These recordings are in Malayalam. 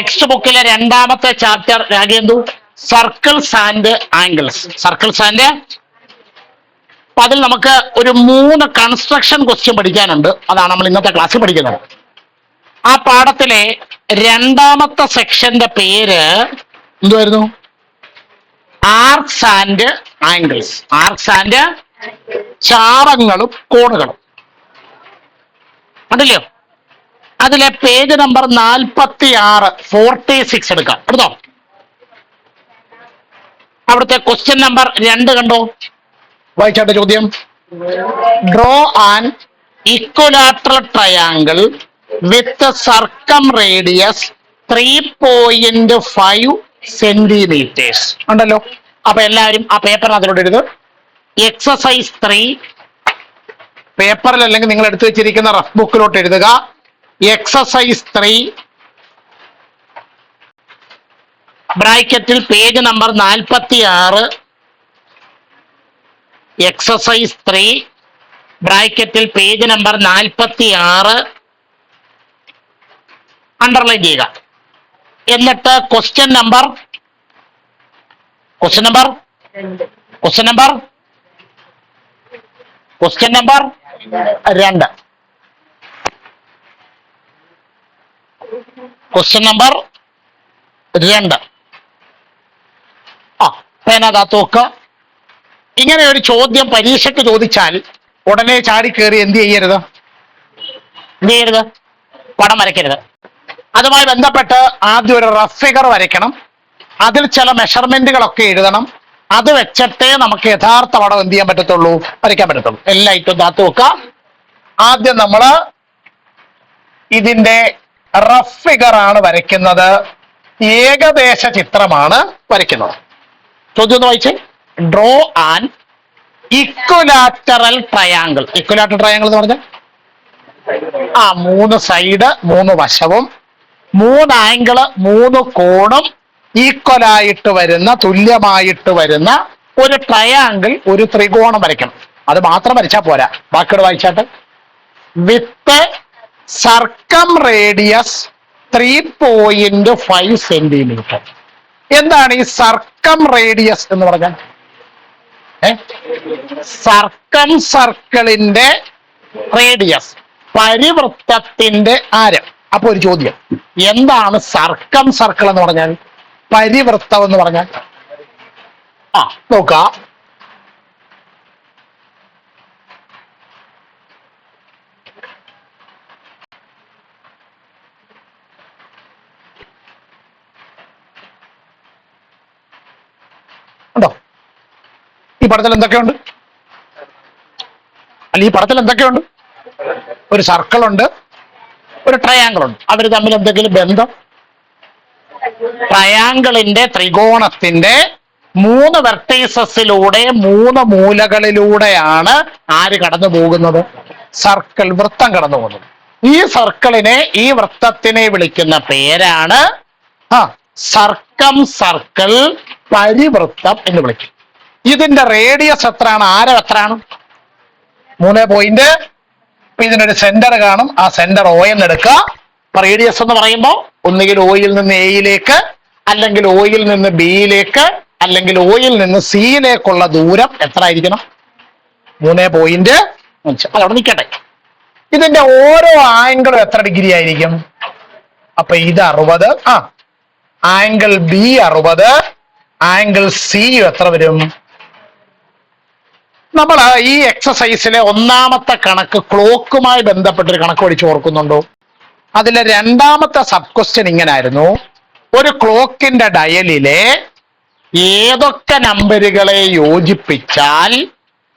ടെക്സ്റ്റ് ബുക്കിലെ രണ്ടാമത്തെ chapter Ragendu circles and angles. Circles and അപ്പൊ അതിൽ നമുക്ക് ഒരു 3 കൺസ്ട്രക്ഷൻ ക്വസ്റ്റ്യൻ പഠിക്കാനുണ്ട്. അതാണ് നമ്മൾ ഇന്നത്തെ ക്ലാസ്സിൽ പഠിക്കുന്നത്. ആ പാഠത്തിലെ രണ്ടാമത്തെ സെക്ഷന്റെ പേര് എന്തുവായിരുന്നു? Arcs and angles. Arcs and ചാറങ്ങളും കോണുകളും ഉണ്ടല്ലോ. അതിലെ പേജ് നമ്പർ 46 46 എടുക്കാം. എടുത്തോ. അവിടുത്തെ ക്വസ്റ്റ്യൻ നമ്പർ 2 കണ്ടോ? വായിച്ചാട്ടെ ചോദ്യം. Draw an equilateral triangle with circum radius 3.5 centimetres ഉണ്ടല്ലോ. അപ്പൊ എല്ലാവരും ആ പേപ്പറിനകത്തോട്ട് എഴുതുക. എക്സസൈസ് 3 പേപ്പറിൽ അല്ലെങ്കിൽ നിങ്ങൾ എടുത്തു വെച്ചിരിക്കുന്ന റഫ് ബുക്കിലോട്ട് എഴുതുക. എക്സസൈസ് 3 ബ്രാക്കറ്റിൽ പേജ് നമ്പർ 46. എക്സസൈസ് 3 ബ്രാക്കറ്റിൽ പേജ് നമ്പർ 46 അണ്ടർലൈൻ ചെയ്യുക. എന്നിട്ട് ക്വസ്റ്റ്യൻ നമ്പർ 2. ക്വസ്റ്റ്യൻ നമ്പർ 2 പേനകത്ത് നോക്കുക. ഇങ്ങനെ ഒരു ചോദ്യം പരീക്ഷയ്ക്ക് ചോദിച്ചാൽ ഉടനെ ചാടി കയറി എന്ത് ചെയ്യരുത്? പടം വരയ്ക്കരുത്. അതുമായി ബന്ധപ്പെട്ട് ആദ്യം ഒരു റഫ് ഫിഗർ വരയ്ക്കണം. അതിൽ ചില മെഷർമെന്റുകളൊക്കെ എഴുതണം. അത് വെച്ചിട്ടേ നമുക്ക് യഥാർത്ഥ പടം എന്ത് ചെയ്യാൻ പറ്റത്തുള്ളൂ? വരയ്ക്കാൻ പറ്റത്തുള്ളൂ. എല്ലാം ഇട്ടും താത്തു നോക്കുക. ആദ്യം നമ്മൾ ഇതിന്റെ റഫ് ഫിഗർ ആണ് വരയ്ക്കുന്നത്. ഏകദേശ ചിത്രമാണ് വരയ്ക്കുന്നത്. ചോദ്യം ഒന്ന് വായിച്ചേ. Draw an equilateral triangle. Equilateral triangle എന്ന് പറഞ്ഞാൽ 3 സൈഡ് 3 വശവും 3 ആംഗിള് 3 കോണും ഈക്വലായിട്ട് വരുന്ന തുല്യമായിട്ട് വരുന്ന ഒരു ട്രയാങ്കിൾ, ഒരു ത്രികോണം വരയ്ക്കണം. അത് മാത്രം വരച്ചാൽ പോരാ. ബാക്കിയോട് വായിച്ചാട്ട്. വിത്ത് സർക്കം റേഡിയസ് 3.5 സെന്റിമീറ്റർ. എന്താണ് ഈ സർക്കം റേഡിയസ് എന്ന് പറഞ്ഞാൽ? സർക്കിളിന്റെ റേഡിയസ്, പരിവൃത്തത്തിന്റെ ആരം. അപ്പൊ ഒരു ചോദ്യം, എന്താണ് സർക്കിൾ എന്ന് പറഞ്ഞാൽ? പരിവൃത്തം എന്ന് പറഞ്ഞാൽ നോക്ക. ഉണ്ടോ? ഈ പടത്തിൽ എന്തൊക്കെയുണ്ട്? അല്ല, ഈ പടത്തിൽ എന്തൊക്കെയുണ്ട്? ഒരു സർക്കിൾ ഉണ്ട്, ഒരു ട്രയാങ്കിൾ ഉണ്ട്. അവർ തമ്മിൽ എന്തെങ്കിലും ബന്ധം? ട്രയാങ്കിളിന്റെ, ത്രികോണത്തിന്റെ 3 വെർട്ടീസസിലൂടെ 3 മൂലകളിലൂടെയാണ് ആര് കടന്നു പോകുന്നത്? സർക്കിൾ, വൃത്തം കടന്നു പോകുന്നത്. ഈ സർക്കിളിനെ, ഈ വൃത്തത്തിനെ വിളിക്കുന്ന പേരാണ് സർക്കം സർക്കിൾ, പരിവൃത്തം എന്ന് വിളിക്കും. ഇതിന്റെ റേഡിയസ് എത്രയാണ്? ആരം എത്രയാണ്? 3. ഇതിനൊരു സെന്റർ കാണും. ആ സെന്റർ O എന്ന് എടുക്കുക. റേഡിയസ് എന്ന് പറയുമ്പോൾ ഒന്നുകിൽ ഓയിൽ നിന്ന് എയിലേക്ക്, അല്ലെങ്കിൽ ഓയിൽ നിന്ന് ബിയിലേക്ക്, അല്ലെങ്കിൽ ഓയിൽ നിന്ന് സിയിലേക്കുള്ള ദൂരം എത്ര ആയിരിക്കണം? 3.5. അതവിടെ നിൽക്കട്ടെ. ഇതിന്റെ ഓരോ ആംഗിളും എത്ര ഡിഗ്രി ആയിരിക്കും? അപ്പൊ ഇത് 60. ആംഗിൾ ബി 60, ആംഗിൾ സി എത്ര വരും? നമ്മൾ ഈ എക്സസൈസിലെ 1ാമത്തെ കണക്ക് ക്ലോക്കുമായി ബന്ധപ്പെട്ടൊരു കണക്ക് പഠിച്ചു ഓർക്കുന്നുണ്ടോ? അതിലെ 2ാമത്തെ സബ് ക്വസ്റ്റ്യൻ ഇങ്ങനെ ആയിരുന്നു. ഒരു ക്ലോക്കിന്റെ ഡയലിലെ ഏതൊക്കെ നമ്പറുകളെ യോജിപ്പിച്ചാൽ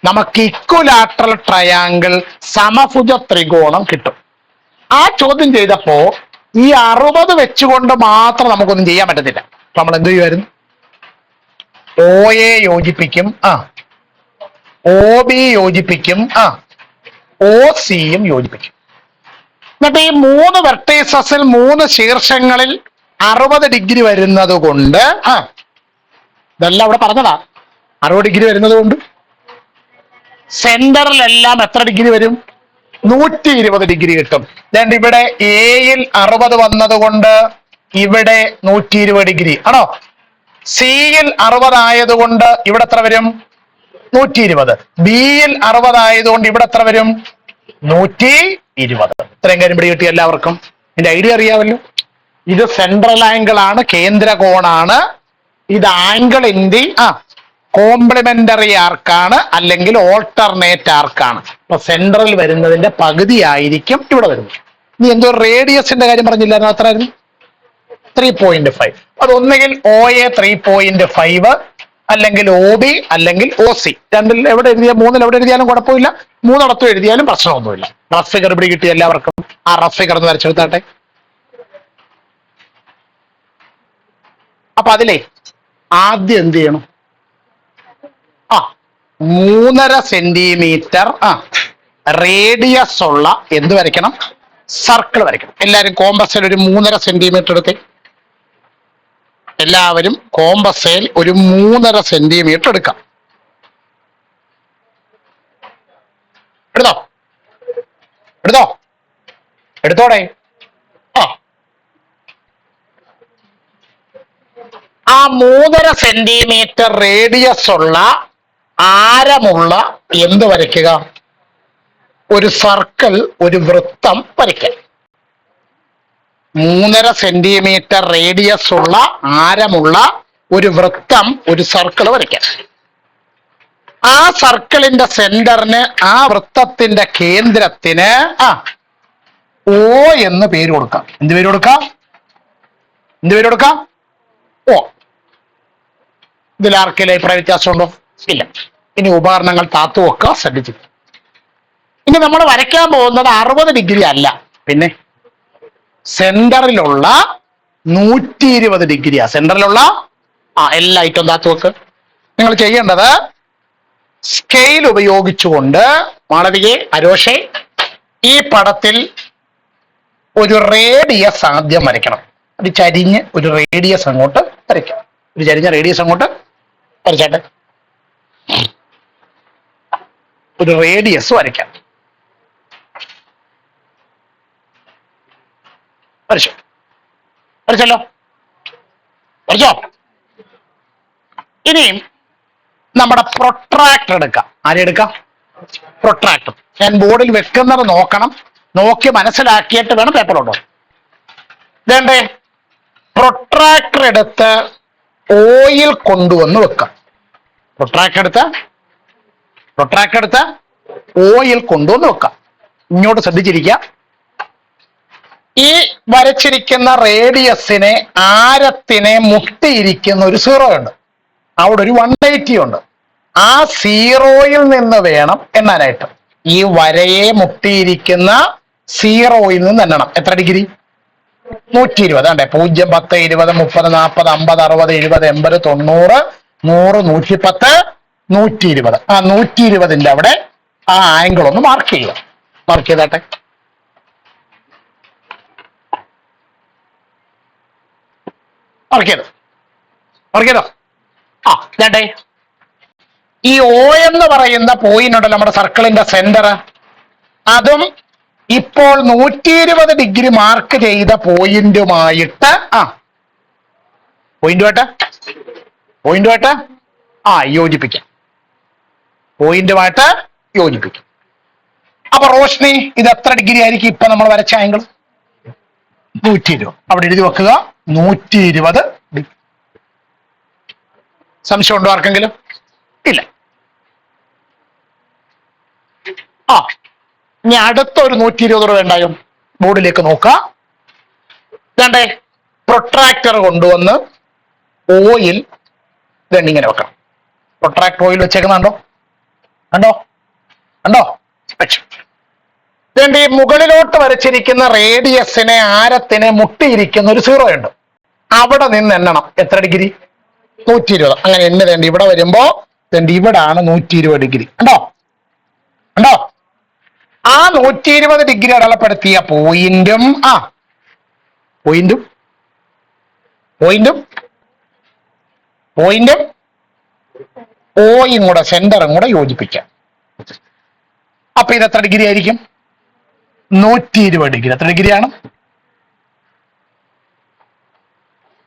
നമുക്ക് ഇക്വലാറ്ററൽ ട്രയാങ്കിൾ, സമഭുജ ത്രികോണം കിട്ടും. ആ ചോദ്യം ചെയ്തപ്പോ ഈ 60 വെച്ചുകൊണ്ട് മാത്രം നമുക്കൊന്നും ചെയ്യാൻ പറ്റത്തില്ല. നമ്മൾ എന്ത് ചെയ്യുമായിരുന്നു? OA യോജിപ്പിക്കും, OB യോജിപ്പിക്കും, OCയും യോജിപ്പിക്കും. എന്നിട്ട് ഈ 3 വെർട്ടീസസിൽ 3 ശീർഷങ്ങളിൽ 60 ഡിഗ്രി വരുന്നത് കൊണ്ട് ഇതെല്ലാം ഇവിടെ പറഞ്ഞതാ. 60 ഡിഗ്രി വരുന്നത് കൊണ്ട് സെന്ററിലെല്ലാം എത്ര ഡിഗ്രി വരും? 120 ഡിഗ്രി കിട്ടും. ഇവിടെ എയിൽ 60 വന്നത് കൊണ്ട് ഇവിടെ 120 ഡിഗ്രി ആണോ? സിയിൽ 60 ആയതുകൊണ്ട് ഇവിടെ എത്ര വരും? 120. ബിയിൽ 60 ആയതുകൊണ്ട് ഇവിടെ എത്ര വരും? 120. ഇത്രയും കാര്യം പിടി കിട്ടി എല്ലാവർക്കും. ഇതിന്റെ ഐഡിയ അറിയാമല്ലോ. ഇത് സെൻട്രൽ ആംഗിൾ ആണ്, കേന്ദ്ര കോണാണ്. ഇത് ആംഗിൾ ഇൻ ദി കോംപ്ലിമെന്ററി ആർക്കാണ്, അല്ലെങ്കിൽ ഓൾട്ടർനേറ്റ് ആർക്കാണ്. അപ്പൊ സെൻട്രൽ വരുന്നതിന്റെ പകുതി ആയിരിക്കും ഇവിടെ വരുന്നത്. നീ എന്തോ റേഡിയസിന്റെ കാര്യം പറഞ്ഞില്ലായിരുന്നു, അത്രയായിരുന്നു 3.5. അതൊന്നുകിൽ OA 3.5, അല്ലെങ്കിൽ OB, അല്ലെങ്കിൽ OC. രണ്ടിൽ എവിടെ എഴുതിയാൽ, മൂന്നിൽ എവിടെ എഴുതിയാലും കുഴപ്പമില്ല, മൂന്നിടത്തും എഴുതിയാലും പ്രശ്നമൊന്നുമില്ല. റഫ് ഫിഗർ പിടി കിട്ടി എല്ലാവർക്കും. ആ റഫ് ഫിഗർ ഒന്ന് വരച്ചെടുത്താട്ടെ. അപ്പൊ അതിലേ ആദ്യം എന്ത് ചെയ്യണം? 3.5 സെന്റിമീറ്റർ റേഡിയസ് ഉള്ള എന്ത് വരയ്ക്കണം? സർക്കിൾ വരയ്ക്കണം. എല്ലാവരും കോമ്പസിൽ ഒരു 3.5 സെന്റിമീറ്റർ എടുത്തേ. എല്ലാവരും കോമ്പസിൽ ഒരു 3.5 സെന്റിമീറ്റർ എടുക്കാം. എടുത്തോ? എടുത്തോടെ. ആ 3.5 സെന്റിമീറ്റർ റേഡിയസ് ഉള്ള ആരമുള്ള എന്ത് വരയ്ക്കുക? ഒരു സർക്കിൾ, ഒരു വൃത്തം വരയ്ക്കുക. 3.5 സെന്റിമീറ്റർ റേഡിയസ് ഉള്ള ആരമുള്ള ഒരു വൃത്തം, ഒരു സർക്കിൾ വരയ്ക്കാം. ആ സർക്കിളിന്റെ സെന്ററിന്, ആ വൃത്തത്തിന്റെ കേന്ദ്രത്തിന് O എന്ന് പേര് കൊടുക്കാം. എന്ത് പേര് കൊടുക്കാം? O. ഇതിൽ ആർക്കെങ്കിലും അഭിപ്രായ വ്യത്യാസമുണ്ടോ? ഇല്ല. ഇനി ഉപകരണങ്ങൾ താത്തു വെക്കുക, ശ്രദ്ധിച്ചു. ഇനി നമ്മൾ വരയ്ക്കാൻ പോകുന്നത് 60 ഡിഗ്രി അല്ല, പിന്നെ സെന്ററിലുള്ള 120 ഡിഗ്രിയാ. സെന്ററിലുള്ള എല്ലാ ഐറ്റവും താത്തു വെക്ക്. നിങ്ങൾ ചെയ്യേണ്ടത് സ്കെയിൽ ഉപയോഗിച്ചുകൊണ്ട്, മാളവികെ, അരോഷെ, ഈ പടത്തിൽ ഒരു റേഡിയസ് ആദ്യം വരയ്ക്കണം. അത് ചരിഞ്ഞ് ഒരു റേഡിയസ് അങ്ങോട്ട് വരയ്ക്കാം. ഒരു ചരിഞ്ഞ റേഡിയസ് അങ്ങോട്ട് വരച്ചാട്ടെ. ഒരു റേഡിയസ് വരയ്ക്കാം. വരച്ചല്ലോ? ഇനിയും നമ്മുടെ പ്രൊട്രാക്ടർ എടുക്കാം. ആരെടുക്കാം? പ്രൊട്രാക്ടർ. ഞാൻ ബോർഡിൽ വെക്കുന്നത് നോക്കണം, നോക്കി മനസ്സിലാക്കിയിട്ട് വേണം പേപ്പറിലോട്ടോ. ഇതേണ്ടേ, പ്രൊട്രാക്ടർ എടുത്ത് ഓയിൽ കൊണ്ടുവന്ന് വെക്കാം. പ്രൊട്രാക്ടർ എടുത്ത് ഓയിൽ കൊണ്ടുവന്ന് വെക്കാം. ഇങ്ങോട്ട് ശ്രദ്ധിച്ചിരിക്കുക. ഈ വരച്ചിരിക്കുന്ന റേഡിയസിനെ, ആരത്തിനെ മുട്ടിയിരിക്കുന്ന ഒരു 0 ഉണ്ട്. അവിടെ ഒരു 180 ഉണ്ട്. ആ 0യിൽ നിന്ന് വേണം എണ്ണാനായിട്ട്. ഈ വരയെ മുട്ടിയിരിക്കുന്ന 0യിൽ നിന്ന് എണ്ണണം. എത്ര ഡിഗ്രി? 120. അതെ, 0, 10, 20, 30, 40, 50, 60, 70, 80, 90, 100, 110, 120. ആ 120ന്റെ അവിടെ ആ ആംഗിൾ ഒന്ന് മാർക്ക് ചെയ്യുക. മാർക്ക് ചെയ്താട്ടെ. മാർക്ക് ചെയ്തോ? ചേട്ടേ, ഈ O എന്ന് പറയുന്ന പോയിന്റ് ഉണ്ടല്ലോ, നമ്മുടെ സർക്കിളിന്റെ സെന്റർ, അതും ഇപ്പോൾ 120 ഡിഗ്രി മാർക്ക് ചെയ്ത പോയിന്റുമായിട്ട് യോജിപ്പിക്കാം. അപ്പൊ റോഷ്നി, ഇത് എത്ര ഡിഗ്രി ആയിരിക്കും ഇപ്പൊ നമ്മൾ വരച്ച ആംഗിൾ? 120. അവിടെ എഴുതി വെക്കുക, 120 ഡിഗ്രി. സംശയം ഉണ്ടോ ആർക്കെങ്കിലും? ഇല്ല. ഇനി അടുത്ത ഒരു 120 വേണ്ടായോ? ബോർഡിലേക്ക് നോക്കുക. വേണ്ടേ? പ്രൊട്രാക്ടർ കൊണ്ടുവന്ന് ഓയിൽ ഇങ്ങനെ വെക്കണം. പ്രൊട്രാക്ടർ ഓയിൽ വെച്ചേക്കുന്നുണ്ടോ? കണ്ടോ? വേണ്ടി മുകളിലോട്ട് വരച്ചിരിക്കുന്ന റേഡിയസിനെ, ആരത്തിനെ മുട്ടിയിരിക്കുന്ന ഒരു 0 ഉണ്ട്. അവിടെ നിന്ന് എണ്ണണം. എത്ര ഡിഗ്രി? 120. അങ്ങനെ എണ്ണ വേണ്ടി ഇവിടെ വരുമ്പോ ഇവിടാണ് 120 ഡിഗ്രി. കണ്ടോ? ആ 120 ഡിഗ്രി അടയാളപ്പെടുത്തിയ പോയിന്റും ഓയും കൂടെ, സെന്ററും കൂടെ യോജിപ്പിക്കാം. അപ്പൊ ഇത് എത്ര ഡിഗ്രി ആയിരിക്കും? 120 ഡിഗ്രി. എത്ര ഡിഗ്രിയാണ്?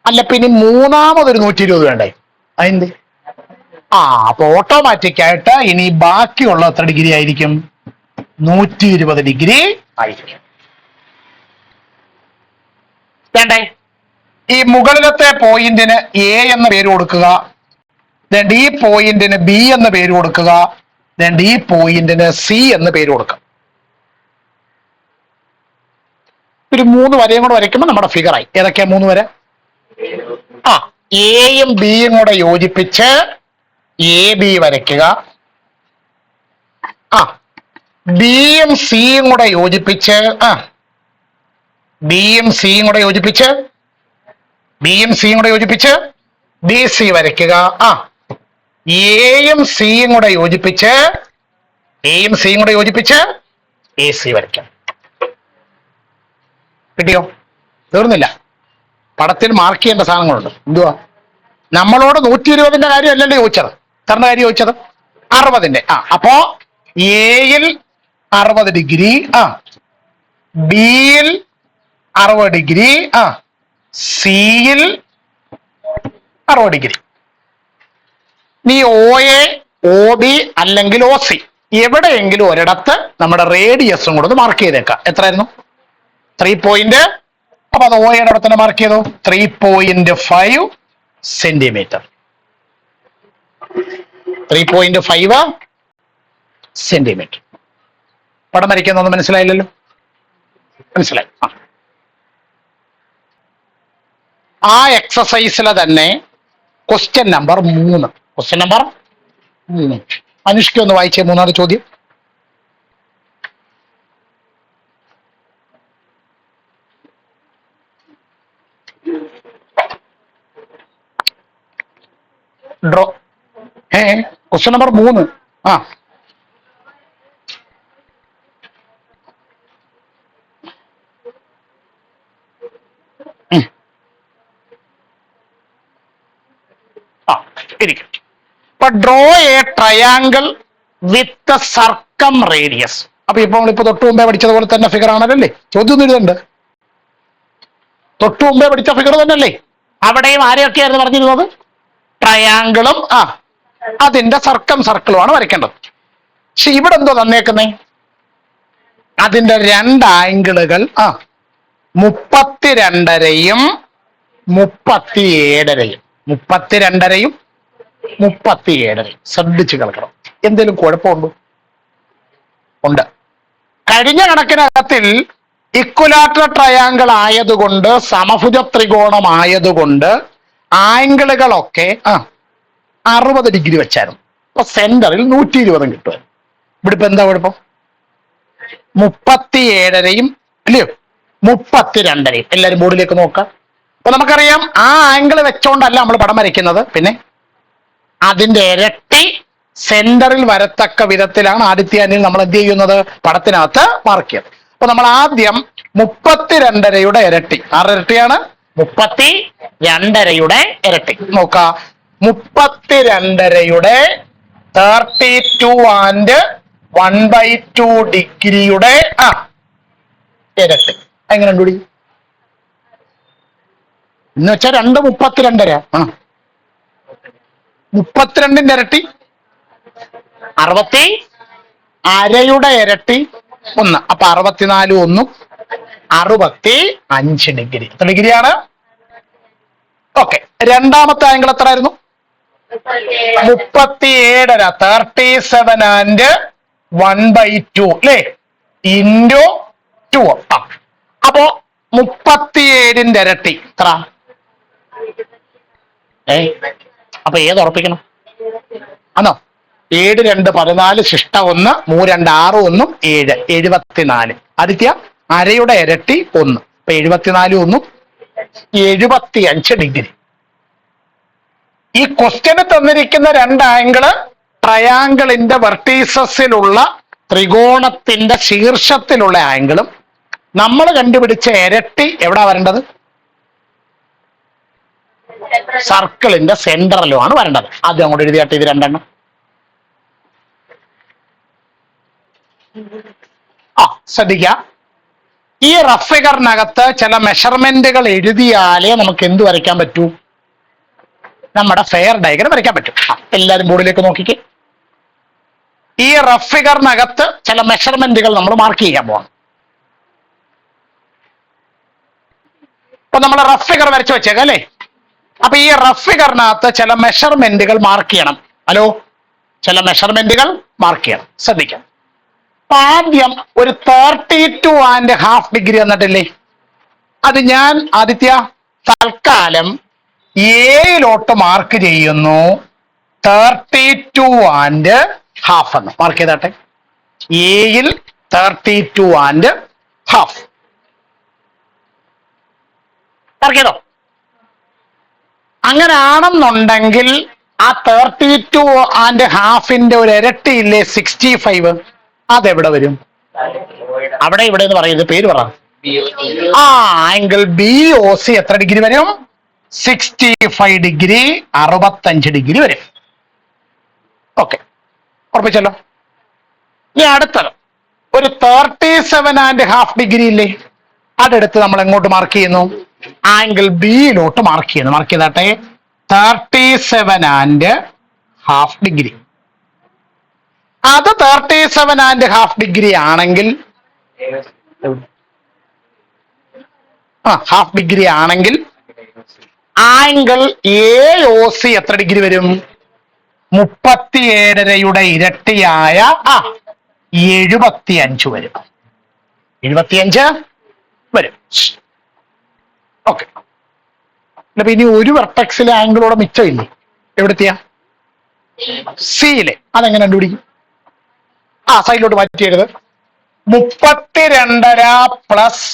അല്ല പിന്നെ മൂന്നാമതൊരു 120 വേണ്ടേ? അതെന്ത്? അപ്പൊ ഓട്ടോമാറ്റിക് ആയിട്ട് ഇനി ബാക്കിയുള്ള എത്ര ഡിഗ്രി ആയിരിക്കും? 120 ഡിഗ്രി ആയിരിക്കും. വേണ്ടേ? ഈ മുകളിലത്തെ പോയിന്റിന് എ എന്ന് പേര് കൊടുക്കുക. ഈ പോയിന്റിന് ബി എന്ന് പേര് കൊടുക്കുക. ഈ പോയിന്റിന് സി എന്ന് പേര് കൊടുക്കുക. ഒരു 3 വരയും കൂടെ വരയ്ക്കുമ്പോൾ നമ്മുടെ ഫിഗറായി. ഏതൊക്കെയാ 3 വര? എയും ബിയും കൂടെ യോജിപ്പിച്ച് എ ബി വരയ്ക്കുക. ബിയും സിയും കൂടെ യോജിപ്പിച്ച് ബിയും സിയും കൂടെ യോജിപ്പിച്ച് ബി സി വരയ്ക്കുക. എയും സിയും കൂടെ യോജിപ്പിച്ച് എ സി വരയ്ക്കാം. കിട്ടിയോ? തീർന്നില്ല. പടത്തിൽ മാർക്ക് ചെയ്യേണ്ട സാധനങ്ങളുണ്ട്. എന്തുവാ? നമ്മളോട് 120ന്റെ കാര്യം അല്ലല്ലോ ചോദിച്ചത്. എത്ര കാര്യം ചോദിച്ചത്? 60ന്റെ. അപ്പോ എയിൽ 60 ഡിഗ്രി, ബിയിൽ 60 ഡിഗ്രി, സിയിൽ 60 ഡിഗ്രി. നീ ഒ എ, ഒ ബി അല്ലെങ്കിൽ ഒ സി എവിടെയെങ്കിലും ഒരിടത്ത് നമ്മുടെ റേഡിയസും കൂടെ ഒന്ന് മാർക്ക് ചെയ്തേക്കാം. എത്രയായിരുന്നു? 3 പോയിന്റ്. അപ്പൊ അത് ഒ എയുടെ അവിടെ തന്നെ മാർക്ക് ചെയ്തു. 3.5 സെന്റിമീറ്റർ. 3.5 സെന്റിമീറ്റർ. പടം വരയ്ക്കുന്നൊന്നും മനസ്സിലായില്ലല്ലോ? മനസ്സിലായി. ആ എക്സസൈസിലെ തന്നെ question number 3. Question number 3. Anushka ഒന്ന് വായിച്ചേ 3ാമത്തെ ചോദ്യം. Draw question number 3. ഇരിക്കും. ഇപ്പൊ draw a triangle with circum radius. അപ്പൊ നമ്മളിപ്പോ തൊട്ടു മുമ്പേ പഠിച്ചതുപോലെ തന്നെ ഫിഗർ ആണല്ലേ? ചോദ്യം ഒന്നും എഴുതണ്ട്. തൊട്ടു മുമ്പേ പഠിച്ച ഫിഗർ തന്നെയല്ലേ? അവിടെയും ആരെയൊക്കെയായിരുന്നു പറഞ്ഞിരുന്നത്? ട്രയാങ്കിളും അതിന്റെ സർക്കിളുമാണ് വരയ്ക്കേണ്ടത്. പക്ഷെ ഇവിടെ എന്തോ തന്നേക്കുന്നേ? അതിന്റെ 2 ആംഗിളുകൾ 32.5യും 37.5യും. 32.5യും 37.5. ശ്രദ്ധിച്ച് കേൾക്കണം. എന്തെങ്കിലും കുഴപ്പമുണ്ടോ? ഉണ്ട്. കഴിഞ്ഞ കണക്കിനകത്തിൽ ഇക്വലാറ്ററൽ ട്രയാങ്കിൾ ആയതുകൊണ്ട്, സമഭുജ ത്രികോണമായതുകൊണ്ട് ആംഗിളുകളൊക്കെ 60 ഡിഗ്രി വെച്ചായിരുന്നു. അപ്പൊ സെന്ററിൽ 120 കിട്ടുമായിരുന്നു. ഇവിടെ ഇപ്പൊ എന്താ കുഴപ്പം? 37.5യും അല്ലയോ 32.5യും. എല്ലാവരും ബോർഡിലേക്ക് നോക്കാം. അപ്പൊ നമുക്കറിയാം ആ ആംഗിൾ വെച്ചോണ്ടല്ല നമ്മൾ പടം വരയ്ക്കുന്നത്. പിന്നെ അതിന്റെ ഇരട്ടി സെന്ററിൽ വരത്തക്ക വിധത്തിലാണ് ആദ്യത്തെ ആംഗിൾ നമ്മൾ എന്ത് ചെയ്യുന്നത്? പടത്തിനകത്ത് മാർക്ക് ചെയ്യുന്നത്. അപ്പൊ നമ്മൾ ആദ്യം 32.5യുടെ ഇരട്ടി. ആരുടെ ഇരട്ടിയാണ്? 32.5യുടെ ഇരട്ടി. നോക്കാം. 32.5യുടെ 32 and 1/2 ഡിഗ്രിയുടെ ഇരട്ടി. എങ്ങനെ കണ്ടുപിടി? എന്ന് വെച്ചാൽ 2 32.5. 32ന്റെ ഇരട്ടി 60.5യുടെ ഇരട്ടി 1. അപ്പൊ 64 1 65 ഡിഗ്രി. എത്ര ഡിഗ്രിയാണ്? ഓക്കെ. രണ്ടാമത്തെ ആംഗിൾ എത്രയായിരുന്നു? 37.5. 37 and 1/2 അല്ലേ? ഇൻറ്റു 2. അപ്പോ 37ന്റെ ഇരട്ടി എത്ര? അപ്പൊ ഏത് ഉറപ്പിക്കണം? ആണോ? 7 2 14 ശിഷ്ട 1 3 2 6 1 7 74. ആദിത്യ അരയുടെ ഇരട്ടി 1. അപ്പൊ 74 1 75 ഡിഗ്രി. ഈ ക്വസ്റ്റ്യന് തന്നിരിക്കുന്ന 2 ആംഗിള് ട്രയാങ്കിളിന്റെ വെർട്ടീസസിലുള്ള ത്രികോണത്തിന്റെ ശീർഷത്തിലുള്ള ആംഗിളും നമ്മൾ കണ്ടുപിടിച്ച ഇരട്ടി എവിടാ വരേണ്ടത്? സർക്കിളിന്റെ സെന്ററിലുമാണ് വരേണ്ടത്. ആദ്യം അങ്ങോട്ട് എഴുതിയാട്ടെ ഇത് 2 എണ്ണം. ശ്രദ്ധിക്ക. ഈ റഫ് ഫിഗറിനകത്ത് ചില മെഷർമെന്റുകൾ എഴുതിയാലേ നമുക്ക് എന്ത് വരയ്ക്കാൻ പറ്റൂ? നമ്മുടെ ഫെയർ ഡയഗ്രം വരയ്ക്കാൻ പറ്റും. എല്ലാവരും ബോർഡിലേക്ക് നോക്കിക്കേ. ഈ റഫ് ഫിഗറിനകത്ത് ചില മെഷർമെന്റുകൾ നമ്മൾ മാർക്ക് ചെയ്യാൻ പോവാം. അപ്പൊ നമ്മൾ റഫ് ഫിഗർ വരച്ചു വെച്ചേക്കാം അല്ലേ? അപ്പൊ ഈ റഫ് ഫിഗറിനകത്ത് ചില മെഷർമെന്റുകൾ മാർക്ക് ചെയ്യണം. ഹലോ, ചില മെഷർമെന്റുകൾ മാർക്ക് ചെയ്യണം, ശ്രദ്ധിക്കാം. അപ്പൊ ആദ്യം ഒരു 32.5 ഡിഗ്രി എന്നിട്ടില്ലേ, അത് ഞാൻ ആദിത്യ തൽക്കാലം എയിലോട്ട് മാർക്ക് ചെയ്യുന്നു. 32.5 എന്ന് മാർക്ക് ചെയ്താട്ടെ. എയിൽ 32.5 മാർക്ക് ചെയ്തോ? അങ്ങനാണെന്നുണ്ടെങ്കിൽ ആ 32.5 ഒരു ഇരട്ടിയില്ലേ 65, അതെവിടെ വരും? അവിടെ ഇവിടെ എന്ന് പറയുന്നത് പേര് പറ. ആംഗിൾ ബി ഒ സി എത്ര ഡിഗ്രി വരും? 65 ഡിഗ്രി, 65 ഡിഗ്രി വരും. ഓക്കെ, ഉറപ്പിച്ചല്ലോ. ഇനി അടുത്തത് ഒരു 37.5 ഡിഗ്രി ഇല്ലേ, അതെടുത്ത് നമ്മൾ എങ്ങോട്ട് മാർക്ക് ചെയ്യുന്നു? ആംഗിൾ ബിയിലോട്ട് മാർക്ക് ചെയ്യുന്നു. മാർക്ക് ചെയ്താട്ടെ. 37.5 ഡിഗ്രി. അത് 37.5 ഡിഗ്രി ആണെങ്കിൽ ഹാഫ് ഡിഗ്രി ആണെങ്കിൽ ആംഗിൾ എ ഒ സി എത്ര ഡിഗ്രി വരും? 37.5 ഇരട്ടിയായ 75 വരും. 75 വരും. ഓക്കെ. അപ്പൊ ഇനി ഒരു വെർട്ടെക്സിലെ ആംഗിളോടെ മിച്ചമില്ലേ? എവിടത്തെയാ? സിയിലെ. അതെങ്ങനെ കണ്ടുപിടിക്കും? സൈഡിലോട്ട് മാറ്റിയത് 32.5 പ്ലസ്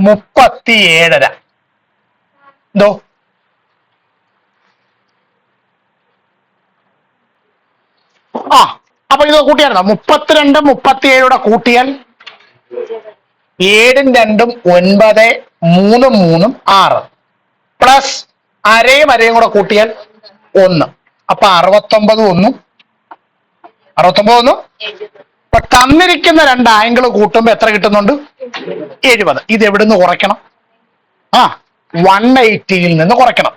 37.5 എന്തോ അപ്പൊ ഇത് കൂട്ടിയായിരുന്നോ? 32 37 കൂട്ടിയാൽ 7 2 9 3 3 6 പ്ലസ് അരയും കൂടെ കൂട്ടിയാൽ 1. അപ്പൊ 69 ഇപ്പൊ തന്നിരിക്കുന്ന രണ്ട് ആംഗിൾ കൂട്ടുമ്പോ എത്ര കിട്ടുന്നുണ്ട്? 70. ഇത് എവിടുന്ന് കുറയ്ക്കണം? 180യിൽ നിന്ന് കുറയ്ക്കണം.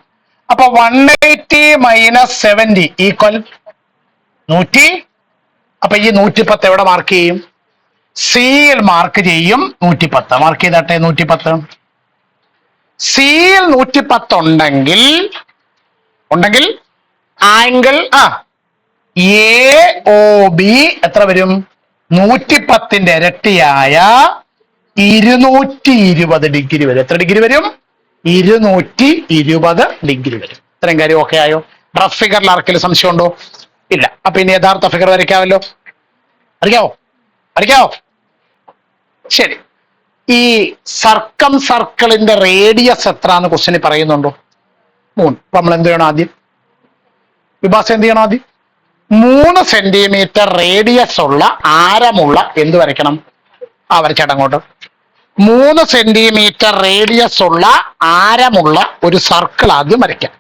അപ്പൊ 180 മൈനസ് 70 ഈക്വൽ 100. അപ്പൊ ഈ 110 എവിടെ മാർക്ക് ചെയ്യും? സിയിൽ മാർക്ക് ചെയ്യും. 110 മാർക്ക് ചെയ്താട്ടെ. 110 സിയിൽ 110 ഉണ്ടെങ്കിൽ ആംഗിൾ എ ഒ ബി എത്ര വരും? 110ന്റെ ഇരട്ടിയായ 220 ഡിഗ്രി വരും. എത്ര ഡിഗ്രി വരും? 220 ഡിഗ്രി വരും. ഇത്രയും കാര്യം ഓക്കെ ആയോ? റഫ് ഫിഗറിൽ ആർക്കെങ്കിലും സംശയം ഉണ്ടോ? ഇല്ല. അപ്പൊ ഇനി യഥാർത്ഥ ഫിഗർ വരയ്ക്കാമല്ലോ. വരയ്ക്കാവോ? ശരി. ഈ സർക്കിളിന്റെ റേഡിയസ് എത്ര എന്ന് ക്വസ്റ്റ്യനിൽ പറയുന്നുണ്ടോ? 3. അപ്പൊ നമ്മൾ എന്ത് ചെയ്യണം ആദ്യം? വിഭാസ എന്ത് ചെയ്യണം ആദ്യം? 3 സെന്റിമീറ്റർ റേഡിയസ് ഉള്ള ആരമുള്ള എന്ത് വരയ്ക്കണം? വരച്ചേട്ടങ്ങോട്ട്. 3 സെന്റിമീറ്റർ റേഡിയസ് ഉള്ള ആരമുള്ള ഒരു സർക്കിൾ ആദ്യം വരയ്ക്കാം.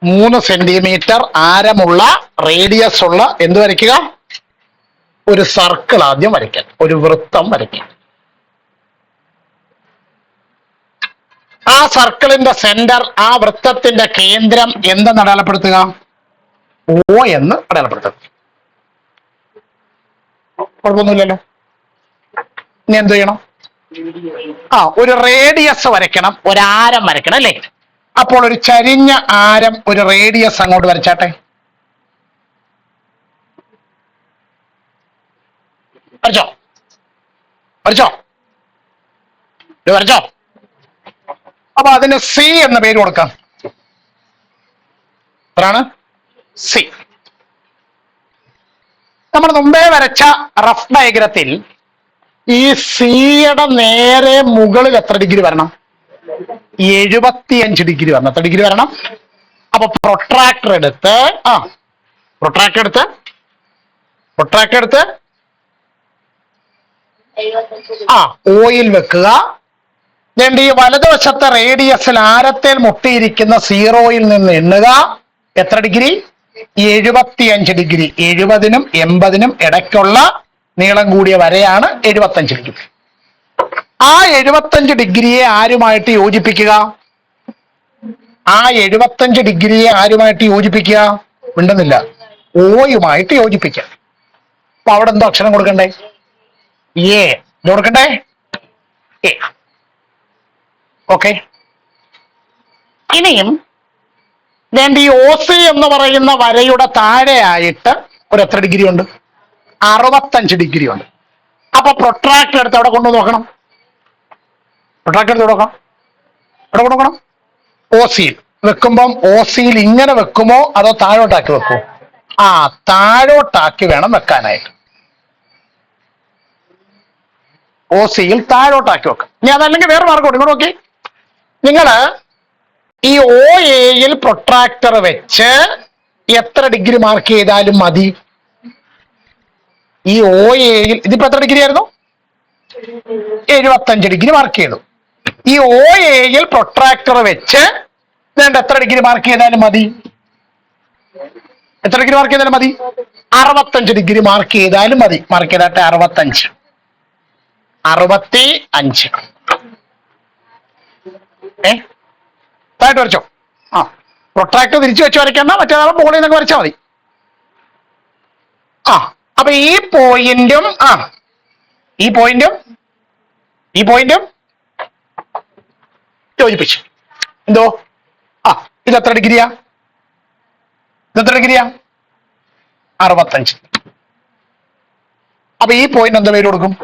മൂന്ന് സെന്റിമീറ്റർ ആരമുള്ള റേഡിയസ് ഉള്ള എന്ത് വരയ്ക്കുക? ഒരു സർക്കിൾ ആദ്യം വരയ്ക്കാൻ, ഒരു വൃത്തം വരയ്ക്കാൻ. ആ സർക്കിളിന്റെ സെന്റർ, ആ വൃത്തത്തിന്റെ കേന്ദ്രം എന്തെന്ന് അടയാളപ്പെടുത്തുക? O എന്ന് അടയാളപ്പെടുത്തുക. കുഴപ്പമൊന്നുമില്ലല്ലോ. ഇനി എന്ത് ചെയ്യണം? ഒരു റേഡിയസ് വരയ്ക്കണം, ഒരാരം വരയ്ക്കണം അല്ലേ? അപ്പോൾ ഒരു ചരിഞ്ഞ ആരം, ഒരു റേഡിയസ് അങ്ങോട്ട് വരച്ചാട്ടെ. വരച്ചോ? അപ്പൊ അതിന് സി എന്ന പേര് കൊടുക്കാം. എത്രയാണ്? സി. നമ്മൾ മുമ്പേ വരച്ച റഫ് ഡയഗ്രത്തിൽ ഈ സിയുടെ നേരെ മുകളിൽ എത്ര ഡിഗ്രി വരണം? 75 ഡിഗ്രി വരണം. എത്ര ഡിഗ്രി വരണം? അപ്പൊ പ്രൊട്രാക്ടർ എടുത്ത് ഓയിൽ വെക്കുക. വേണ്ടി ഈ വലതുവശത്തെ റേഡിയസിൽ ആരത്തേൽ മുട്ടിയിരിക്കുന്ന സീറോയിൽ നിന്ന് എണ്ണുക. എത്ര ഡിഗ്രി? 75 ഡിഗ്രി. 70നും 80നും ഇടയ്ക്കുള്ള നീളം കൂടിയ വരയാണ് 75 ഡിഗ്രി. ആ 75 ഡിഗ്രിയെ ആരുമായിട്ട് യോജിപ്പിക്കുക? ആ 75 ഡിഗ്രിയെ ആരുമായിട്ട് യോജിപ്പിക്കുക? മിണ്ടുന്നില്ല. ഓയുമായിട്ട് യോജിപ്പിക്കുക. അപ്പൊ അവിടെ എന്തോ അക്ഷരം കൊടുക്കണ്ടേ? എ. ഇത് കൊടുക്കണ്ടേ? എ. ഓക്കെ. ഇനിയും വേണ്ടി ഒ സി എന്ന് പറയുന്ന വരയുടെ താഴെയായിട്ട് ഒരു എത്ര ഡിഗ്രി ഉണ്ട്? 65 ഡിഗ്രി ഉണ്ട്. അപ്പൊ പ്രൊട്രാക്ടർ എടുത്ത് അവിടെ കൊണ്ടു നോക്കണം. പ്രൊട്രാക്ടർ എടുത്ത് നോക്കണം. എവിടെ കൊണ്ടുനോക്കണം? ഒ സിയിൽ വെക്കുമ്പം ഒ സിയിൽ ഇങ്ങനെ വെക്കുമോ അതോ താഴോട്ടാക്കി വെക്കുമോ? താഴോട്ടാക്കി വേണം വെക്കാനായിട്ട്. ഒ സിയിൽ താഴോട്ടാക്കി വെക്കാം. ഇനി അതല്ലെങ്കിൽ വേറെ മാർഗം ഉണ്ട്. ഇങ്ങോട്ട് നോക്കി. നിങ്ങള് ഈ ഒ എയിൽ പ്രൊട്രാക്ടർ വെച്ച് എത്ര ഡിഗ്രി മാർക്ക് ചെയ്താലും മതി. ഈ ഒ എയിൽ ഇതിപ്പോ എത്ര ഡിഗ്രി ആയിരുന്നു? 75 ഡിഗ്രി മാർക്ക് ചെയ്തു. ഈ ഒ എയിൽ പ്രൊട്രാക്ടർ വെച്ച് വേണ്ട എത്ര ഡിഗ്രി മാർക്ക് ചെയ്താലും മതി? എത്ര ഡിഗ്രി മാർക്ക് ചെയ്താലും മതി? 65 ഡിഗ്രി മാർക്ക് ചെയ്താലും മതി. മാർക്ക് ചെയ്താട്ടെ. 65. തായിട്ട് വരച്ചോ. പ്രൊട്രാക്ടർ തിരിച്ചു വെച്ച് വരയ്ക്കണ്ട. മറ്റേതാളും മുകളിൽ നിന്നൊക്കെ വരച്ചാൽ മതി. അപ്പൊ ഈ പോയിന്റും ഈ പോയിന്റും യോജിപ്പിച്ചു. എന്തോ ഇതെത്ര ഡിഗ്രിയാ? 65. അപ്പൊ ഈ പോയിന്റ് എന്താ പേര് കൊടുക്കും?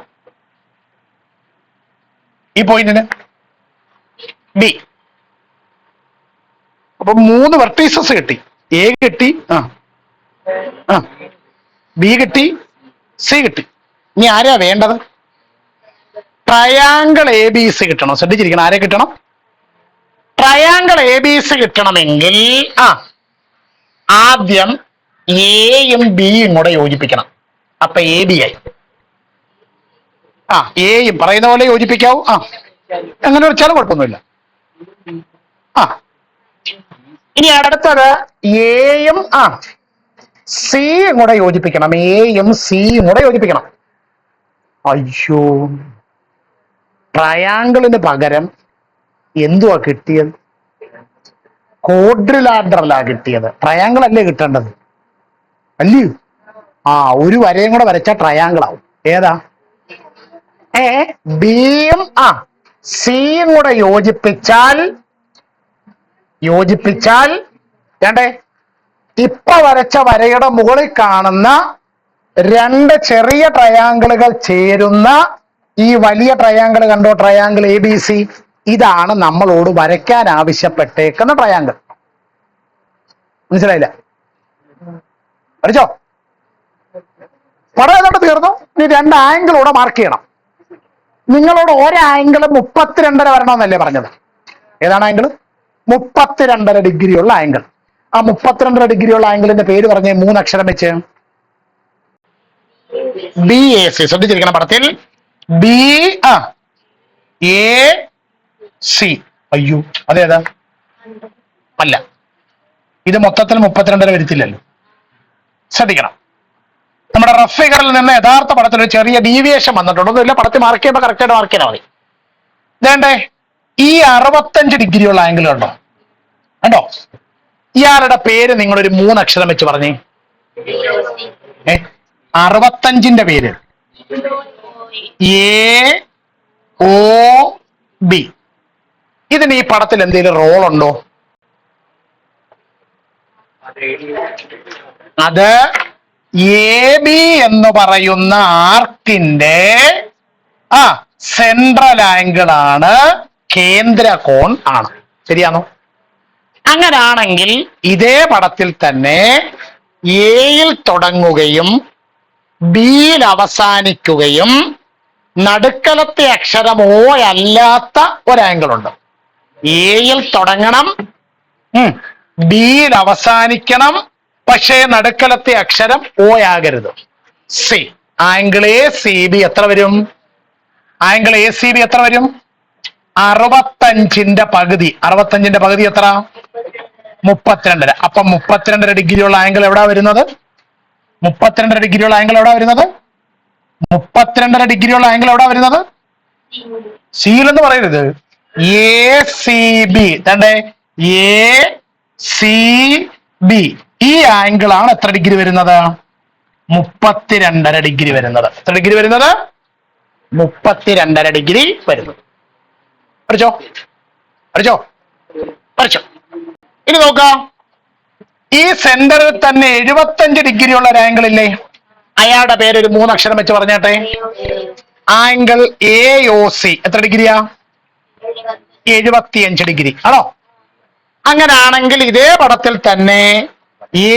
ഈ പോയിന്റിന് ബി. അപ്പൊ 3 വെർട്ടീസസ് കിട്ടി. എ കിട്ടി, ബി കിട്ടി, സി കിട്ടി. ഇനി ആരാ വേണ്ടത്? ട്രയാങ്കിൾ എ ബി സി കിട്ടണം. ശ്രദ്ധിച്ചിരിക്കണം. ആരെ കിട്ടണം? ട്രയാങ്കിൾ എ ബി സി കിട്ടണമെങ്കിൽ ആദ്യം എയും ബിയും കൂടെ യോജിപ്പിക്കണം. അപ്പൊ എ ബി ആയി. എയും പറയുന്ന പോലെ യോജിപ്പിക്കാവൂ. അങ്ങനെ വെച്ചാലും കുഴപ്പമൊന്നുമില്ല. ഇനി അടുത്തത് എയും സിയും കൂടെ യോജിപ്പിക്കണം. എയും സിയും കൂടെ യോജിപ്പിക്കണം. അയ്യോ, ട്രയാങ്കിളിന് പകരം എന്തുവാ കിട്ടിയത്? ക്വാഡ്രിലാറ്ററലാ കിട്ടിയത്. ട്രയാങ്കിൾ അല്ലേ കിട്ടേണ്ടത്? അല്ലയോ? ഒരു വരയും കൂടെ വരച്ചാൽ ട്രയാങ്കിൾ ആവും. ഏതാ? ബിയും സിയും കൂടെ യോജിപ്പിച്ചാൽ വേണ്ടേ? ഇപ്പൊ വരച്ച വരയുടെ മുകളിൽ കാണുന്ന 2 ചെറിയ ട്രയാങ്കിളുകൾ ചേരുന്ന ഈ വലിയ ട്രയാങ്കിൾ കണ്ടോ? Triangle A B C. ഇതാണ് നമ്മളോട് വരയ്ക്കാൻ ആവശ്യപ്പെട്ടേക്കുന്ന ട്രയാങ്കിൾ. മനസ്സിലായില്ല? വരച്ചോ? പടം ഏതാണ്ട് തീർന്നു. ഇനി 2 ആംഗിൾ കൂടെ മാർക്ക് ചെയ്യണം. നിങ്ങളോട് ഒരാംഗിൾ 32.5 വരണമെന്നല്ലേ പറഞ്ഞത്? ഏതാണ് ആംഗിൾ? 32.5 ഡിഗ്രി ഉള്ള ആംഗിൾ. 32 ഡിഗ്രി ഉള്ള ആംഗിളിന്റെ പേര് പറഞ്ഞേ 3 അക്ഷരം വെച്ച്. B A C. ശ്രദ്ധിച്ചിരിക്കണം പടത്തിൽ. B A C. അയ്യോ, അതേതാ? അല്ല, ഇത് മൊത്തത്തിൽ 32.5 വരത്തില്ലല്ലോ. ശ്രദ്ധിക്കണം. നമ്മുടെ റഫ് ഫിഗറിൽ നിന്ന് യഥാർത്ഥ പടത്തിൽ ഒരു ചെറിയ ഡീവിയേഷൻ വന്നിട്ടുണ്ട്. ഒന്നുമില്ല, പടത്തിൽ മാർക്ക് ചെയ്യുമ്പോൾ കറക്റ്റായിട്ട് മാർക്ക് ചെയ്താൽ മതി. വേണ്ടേ? ഈ 65 ഡിഗ്രി ഉള്ള ആംഗിൾ കണ്ടോ? ഇയാളുടെ പേര് നിങ്ങളൊരു 3 അക്ഷരം വെച്ച് പറഞ്ഞേ. 65ന്റെ പേര് എ ഒ ബി. ഇതിന് ഈ പടത്തിൽ എന്തെങ്കിലും റോൾ ഉണ്ടോ? അത് എ ബി എന്ന് പറയുന്ന ആർക്കിന്റെ സെൻട്രൽ ആംഗിൾ ആണ്. കേന്ദ്ര കോൺ ആണ്. ശരിയാണോ? അങ്ങനാണെങ്കിൽ ഇതേ പടത്തിൽ തന്നെ എയിൽ തുടങ്ങുകയും ബിയിൽ അവസാനിക്കുകയും നടുക്കലത്തെ അക്ഷരം ഓ അല്ലാത്ത ഒരാംഗിൾ ഉണ്ട്. എയിൽ തുടങ്ങണം, ബിയിൽ അവസാനിക്കണം, പക്ഷേ നടുക്കലത്തെ അക്ഷരം ഓ ആകരുത്. C. Angle A C B എത്ര വരും? ആംഗിൾ എ സി ബി എത്ര വരും? 65ന്റെ പകുതി. 65ന്റെ പകുതി എത്ര? 32. അപ്പൊ 32 ഡിഗ്രിയുള്ള ആംഗിൾ എവിടാ വരുന്നത്? 32 ഡിഗ്രിയുള്ള ആംഗിൾ എവിടാ വരുന്നത്? 32 ഡിഗ്രിയുള്ള ആംഗിൾ എവിടാ വരുന്നത്? സിയിൽ എന്ന് പറയരുത്, ACB. തണ്ടേ, ACB. ഈ ആംഗിൾ ആണ് എത്ര ഡിഗ്രി വരുന്നത്? 32.5 ഡിഗ്രി വരുന്നത്. എത്ര ഡിഗ്രി വരുന്നത്? 32.5 ഡിഗ്രി വരുന്നത്. പഠിച്ചോ പഠിച്ചോ പഠിച്ചോ. ഇനി നോക്കാം, ഈ സെന്ററിൽ തന്നെ 75 ഡിഗ്രി ഉള്ള ഒരു ആംഗിൾ ഇല്ലേ? അയാളുടെ പേര് ഒരു 3 അക്ഷരം വെച്ച് പറഞ്ഞാട്ടെ. ആംഗിൾ AOC എത്ര ഡിഗ്രിയാ? 75 ഡിഗ്രി ആണോ? അങ്ങനാണെങ്കിൽ ഇതേ പടത്തിൽ തന്നെ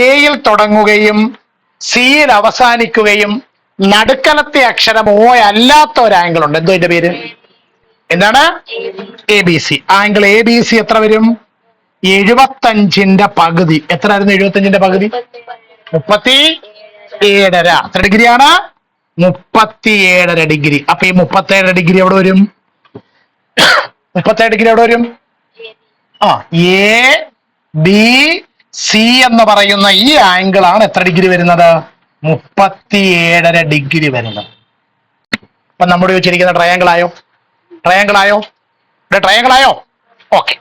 എയിൽ തുടങ്ങുകയും സിയിൽ അവസാനിക്കുകയും നടുക്കലത്തെ അക്ഷരം O അല്ലാത്ത ഒരു ആംഗിൾ ഉണ്ട്. എന്തോ ഇതിന്റെ പേര്? എന്താണ്? ABC. ആംഗിൾ ABC എത്ര വരും? 75ന്റെ പകുതി. എത്ര ആയിരുന്നു 75ന്റെ പകുതി? 37.5. എത്ര ഡിഗ്രിയാണ്? 37.5 ഡിഗ്രി. അപ്പൊ ഈ 37 ഡിഗ്രി എവിടെ വരും? 37 ഡിഗ്രി എവിടെ വരും? ABC എന്ന് പറയുന്ന ഈ ആംഗിൾ ആണ് എത്ര ഡിഗ്രി വരുന്നത്? 37.5 ഡിഗ്രി വരുന്നത്. അപ്പൊ നമ്മുടെ വെച്ചിരിക്കുന്ന ട്രയാങ്കിൾ ആയോ? ട്രയാങ്കിൾ ആയോ? ട്രയാങ്കിൾ ആയോ? ഓക്കെ.